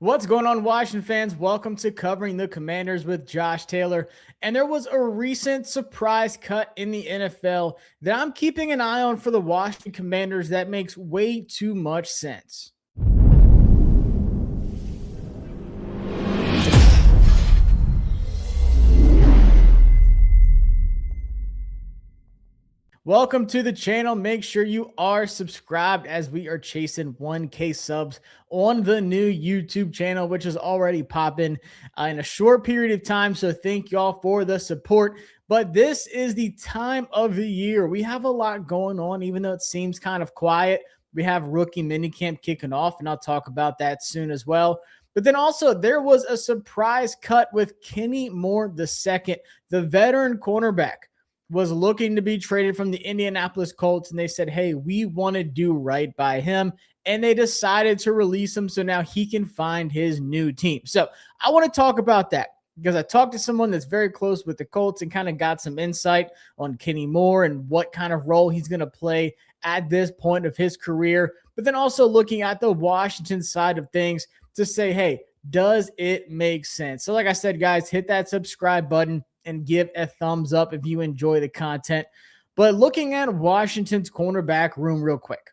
What's going on, Washington fans? Welcome to Covering the Commanders with Josh Taylor. And there was a recent surprise cut in the NFL that I'm keeping an eye on for the Washington Commanders that makes way too much sense. Welcome to the channel. Make sure you are subscribed as we are chasing 1K subs on the new YouTube channel, which is already popping in a short period of time. So thank y'all for the support. But this is the time of the year. We have a lot going on, even though it seems kind of quiet. We have rookie minicamp kicking off, and I'll talk about that soon as well. But then also there was a surprise cut with Kenny Moore II, the veteran cornerback. Was looking to be traded from the Indianapolis Colts, and they said, hey, we want to do right by him, and they decided to release him so now he can find his new team. So I want to talk about that because I talked to someone that's very close with the Colts and kind of got some insight on Kenny Moore and what kind of role he's going to play at this point of his career, but then also looking at the Washington side of things to say, hey, does it make sense? So like I said, guys, hit that subscribe button and give a thumbs up if you enjoy the content. But looking at Washington's cornerback room real quick,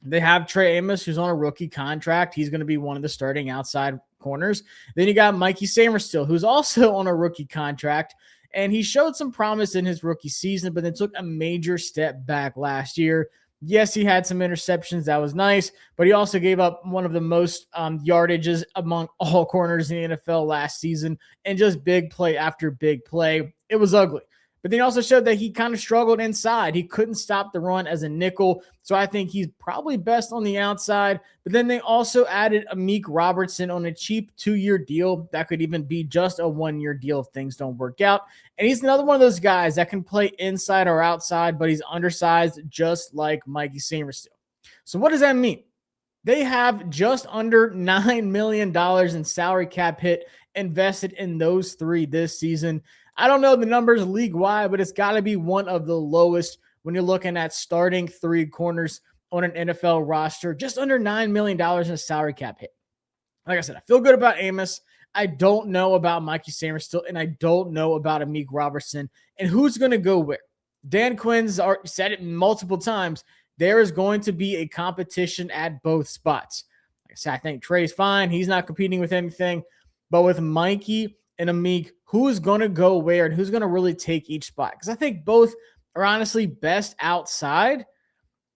they have Trey Amos, who's on a rookie contract. He's going to be one of the starting outside corners. Then you got Mikey Samerstill, who's also on a rookie contract, and he showed some promise in his rookie season, but then took a major step back last year. Yes, he had some interceptions. That was nice, but he also gave up one of the most yardages among all corners in the NFL last season, and just big play after big play. It was ugly. But then he also showed that he kind of struggled inside. He couldn't stop the run as a nickel, so I think he's probably best on the outside. But then they also added Amik Robertson on a cheap 2-year deal. That could even be just a 1-year deal if things don't work out. And he's another one of those guys that can play inside or outside, but he's undersized just like Mikey Samerstill. So what does that mean? They have just under $9 million in salary cap hit invested in those three this season. I don't know the numbers league-wide, but it's got to be one of the lowest when you're looking at starting three corners on an NFL roster. Just under $9 million in a salary cap hit. Like I said, I feel good about Amos. I don't know about Mikey Samerstill, and I don't know about Amik Robertson and who's going to go where. Dan Quinn's said it multiple times. There is going to be a competition at both spots. Like I said, I think Trey's fine. He's not competing with anything. But with Mikey and Amik, who's going to go where and who's going to really take each spot? Because I think both are honestly best outside.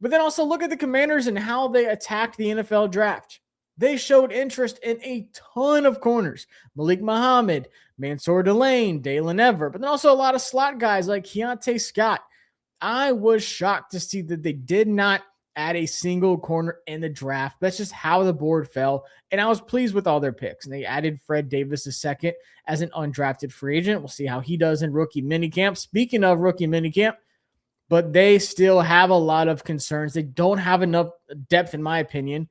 But then also look at the Commanders and how they attacked the NFL draft. They showed interest in a ton of corners. Malik Muhammad, Mansour Delane, Dalen Everett, but then also a lot of slot guys like Keontae Scott. I was shocked to see that they did not add a single corner in the draft. That's just how the board fell. And I was pleased with all their picks. And they added Fred Davis II as an undrafted free agent. We'll see how he does in rookie minicamp. Speaking of rookie minicamp, but they still have a lot of concerns. They don't have enough depth, in my opinion.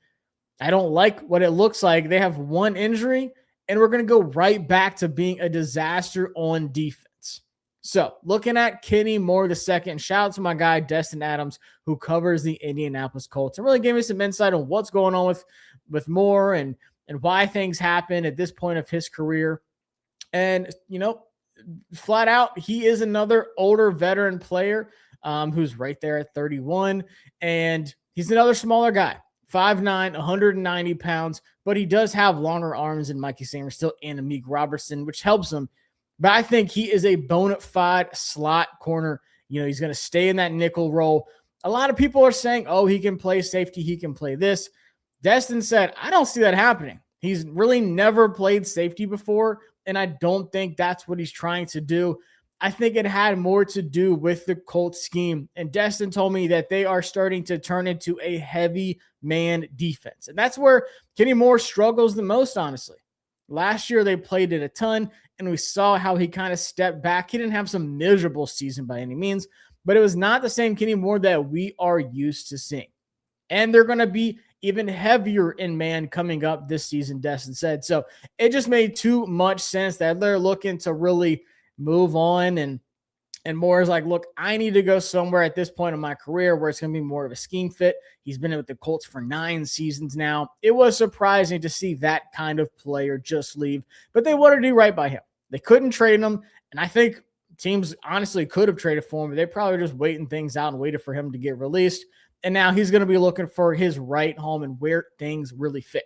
I don't like what it looks like. They have one injury, and we're going to go right back to being a disaster on defense. So looking at Kenny Moore II, shout out to my guy, Destin Adams, who covers the Indianapolis Colts and really gave me some insight on what's going on with Moore and why things happen at this point of his career. And, you know, flat out, he is another older veteran player who's right there at 31. And he's another smaller guy, 5'9", 190 pounds, but he does have longer arms than Mikey Samerstill and Amik Robertson, which helps him. But I think he is a bona fide slot corner. You know, he's going to stay in that nickel role. A lot of people are saying, oh, he can play safety, he can play this. Destin said, I don't see that happening. He's really never played safety before, and I don't think that's what he's trying to do. I think it had more to do with the Colts scheme. And Destin told me that they are starting to turn into a heavy man defense. And that's where Kenny Moore struggles the most, honestly. Last year, they played it a ton, and we saw how he kind of stepped back. He didn't have some miserable season by any means, but it was not the same Kenny Moore that we are used to seeing. And they're going to be even heavier in man coming up this season, Destin said. So it just made too much sense that they're looking to really move on and And Moore is like, look, I need to go somewhere at this point in my career where it's going to be more of a scheme fit. He's been with the Colts for 9 seasons now. It was surprising to see that kind of player just leave, but they wanted to do right by him. They couldn't trade him, and I think teams honestly could have traded for him, but they probably just waiting things out and waited for him to get released. And now he's going to be looking for his right home and where things really fit.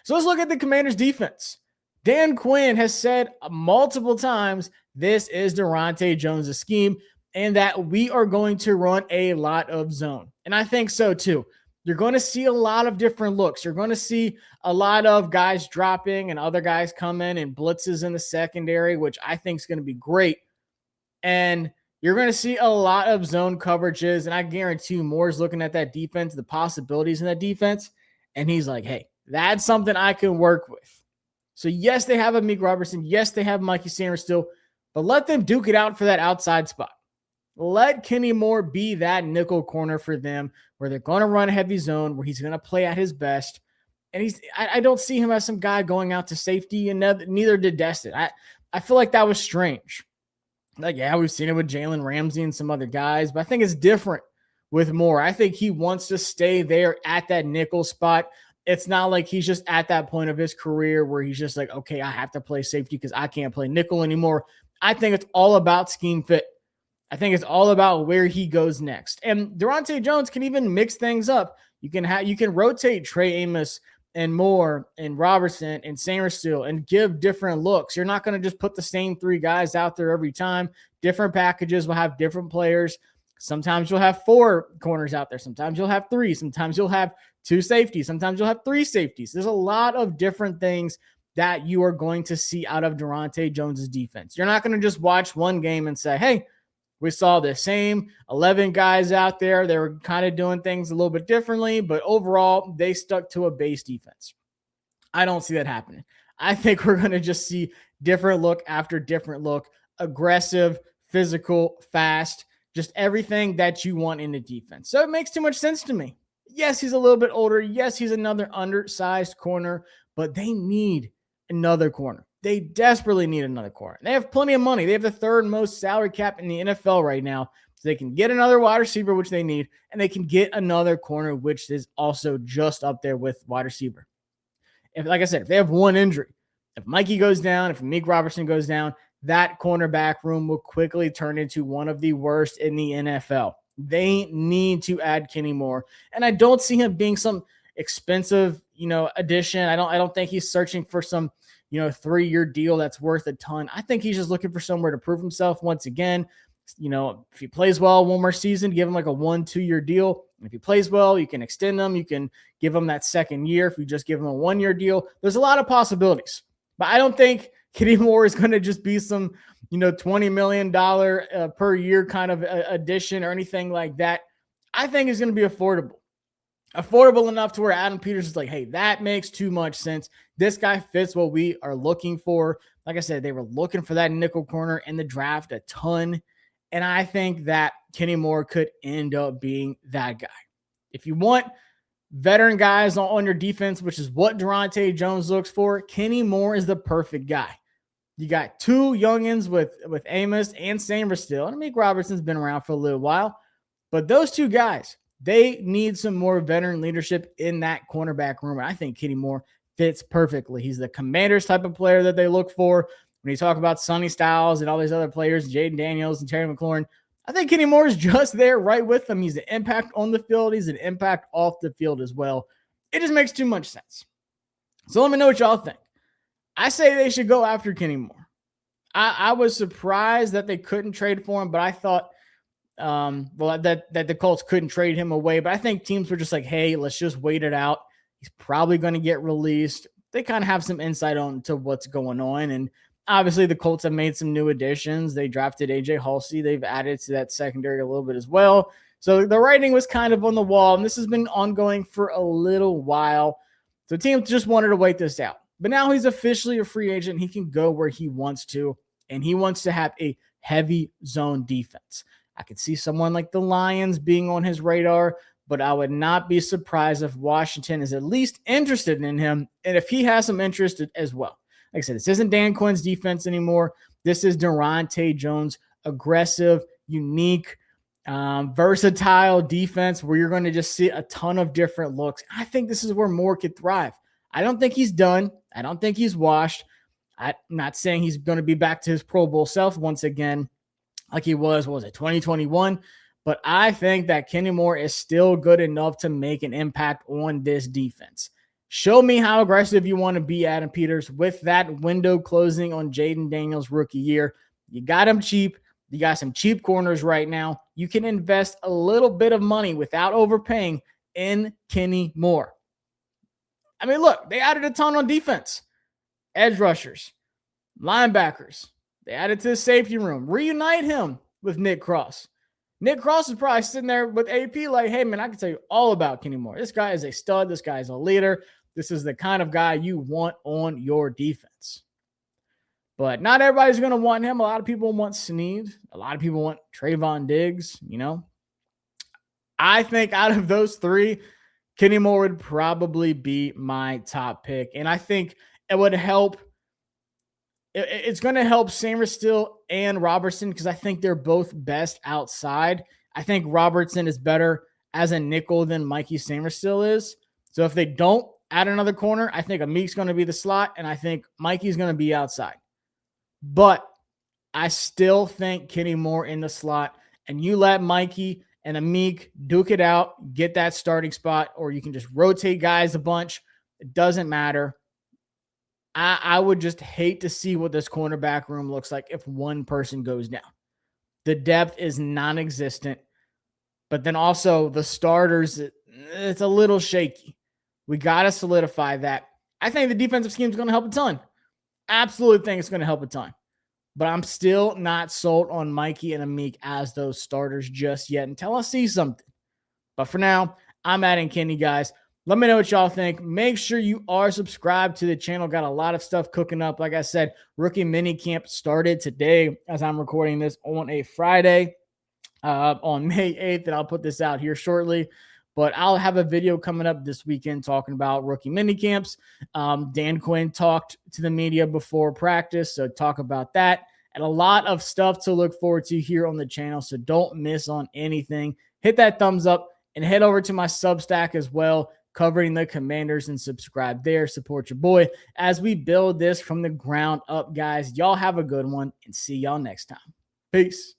So let's look at the Commanders' defense. Dan Quinn has said multiple times this is Durante Jones' scheme and that we are going to run a lot of zone. And I think so too. You're going to see a lot of different looks. You're going to see a lot of guys dropping and other guys come in and blitzes in the secondary, which I think is going to be great. And you're going to see a lot of zone coverages. And I guarantee you Moore's looking at that defense, the possibilities in that defense. And he's like, hey, that's something I can work with. So yes, they have Amik Robertson. Yes, they have Mikey Sanders still, but let them duke it out for that outside spot. Let Kenny Moore be that nickel corner for them where they're going to run a heavy zone, where he's going to play at his best. And I don't see him as some guy going out to safety, and neither did Destin. I feel like that was strange. Like, yeah, we've seen it with Jalen Ramsey and some other guys, but I think it's different with Moore. I think he wants to stay there at that nickel spot. It's not like he's just at that point of his career where he's just like, okay, I have to play safety because I can't play nickel anymore. I think it's all about scheme fit. I think it's all about where he goes next. And Durante Jones can even mix things up. You can rotate Trey Amos and Moore and Robertson and Sanderstill and give different looks. You're not going to just put the same 3 guys out there every time. Different packages will have different players. Sometimes you'll have 4 corners out there. Sometimes you'll have 3. Sometimes you'll have 2 safeties. Sometimes you'll have 3 safeties. There's a lot of different things that you are going to see out of Durante Jones's defense. You're not going to just watch one game and say, hey, we saw the same 11 guys out there. They were kind of doing things a little bit differently, but overall, they stuck to a base defense. I don't see that happening. I think we're going to just see different look after different look, aggressive, physical, fast, just everything that you want in the defense. So it makes too much sense to me. Yes, he's a little bit older. Yes, he's another undersized corner, but they need another corner. They desperately need another corner. They have plenty of money. They have the 3rd most salary cap in the NFL right now. So they can get another wide receiver, which they need, and they can get another corner, which is also just up there with wide receiver. If, like I said, if they have one injury, if Mikey goes down, if Amik Robertson goes down, that cornerback room will quickly turn into one of the worst in the NFL. They need to add Kenny Moore. And I don't see him being some expensive, addition. I don't think he's searching for some, 3-year deal that's worth a ton. I think he's just looking for somewhere to prove himself once again. If he plays well one more season, give him like a 1-2-year deal. And if he plays well, you can extend him. You can give him that 2nd year. If you just give him a 1-year deal, there's a lot of possibilities. But I don't think Kenny Moore is going to just be some, $20 million per year kind of addition or anything like that. I think it's going to be affordable enough to where Adam Peters is like, hey, that makes too much sense. This guy fits what we are looking for. Like I said, they were looking for that nickel corner in the draft a ton. And I think that Kenny Moore could end up being that guy. If you want veteran guys on your defense, which is what Durante Jones looks for, Kenny Moore is the perfect guy. You got 2 youngins with Amos and Sanderstill. And Amik Robertson's been around for a little while. But those 2 guys, they need some more veteran leadership in that cornerback room. And I think Kenny Moore fits perfectly. He's the Commanders type of player that they look for. When you talk about Sonny Styles and all these other players, Jaden Daniels and Terry McLaurin, I think Kenny Moore is just there right with them. He's an impact on the field. He's an impact off the field as well. It just makes too much sense. So let me know what y'all think. I say they should go after Kenny Moore. I was surprised that they couldn't trade for him, but I thought that the Colts couldn't trade him away. But I think teams were just like, hey, let's just wait it out. He's probably going to get released. They kind of have some insight on to what's going on. And obviously the Colts have made some new additions. They drafted AJ Halsey. They've added to that secondary a little bit as well. So the writing was kind of on the wall, and this has been ongoing for a little while. So teams just wanted to wait this out. But now he's officially a free agent. He can go where he wants to, and he wants to have a heavy zone defense. I could see someone like the Lions being on his radar, but I would not be surprised if Washington is at least interested in him, and if he has some interest as well. Like I said, this isn't Dan Quinn's defense anymore. This is Durante Jones, aggressive, unique, versatile defense where you're going to just see a ton of different looks. I think this is where Moore could thrive. I don't think he's done. I don't think he's washed. I'm not saying he's going to be back to his Pro Bowl self once again, like he was, what was it, 2021? But I think that Kenny Moore is still good enough to make an impact on this defense. Show me how aggressive you want to be, Adam Peters, with that window closing on Jaden Daniels' rookie year. You got him cheap. You got some cheap corners right now. You can invest a little bit of money without overpaying in Kenny Moore. I mean, look, they added a ton on defense. Edge rushers, linebackers. They added to the safety room. Reunite him with Nick Cross. Nick Cross is probably sitting there with AP like, hey, man, I can tell you all about Kenny Moore. This guy is a stud. This guy is a leader. This is the kind of guy you want on your defense. But not everybody's going to want him. A lot of people want Sneed. A lot of people want Trayvon Diggs, you know. I think out of those three, Kenny Moore would probably be my top pick. And I think it would help. It's going to help Samerstill and Robertson because I think they're both best outside. I think Robertson is better as a nickel than Mikey Samerstill is. So if they don't add another corner, I think Amik's going to be the slot, and I think Mikey's going to be outside. But I still think Kenny Moore in the slot, and you let Mikey and Amik duke it out, get that starting spot, or you can just rotate guys a bunch. It doesn't matter. I would just hate to see what this cornerback room looks like if one person goes down. The depth is non-existent, but then also the starters, it's a little shaky. We got to solidify that. I think the defensive scheme is going to help a ton. Absolutely think it's going to help a ton. But I'm still not sold on Mikey and Amik as those starters just yet until I see something. But for now, I'm adding Kenny, guys. Let me know what y'all think. Make sure you are subscribed to the channel. Got a lot of stuff cooking up. Like I said, rookie mini camp started today as I'm recording this on a Friday on May 8th, and I'll put this out here shortly. But I'll have a video coming up this weekend talking about rookie mini camps. Dan Quinn talked to the media before practice, so talk about that. And a lot of stuff to look forward to here on the channel, so don't miss on anything. Hit that thumbs up and head over to my Substack as well, covering the Commanders, and subscribe there. Support your boy as we build this from the ground up, guys. Y'all have a good one, and see y'all next time. Peace.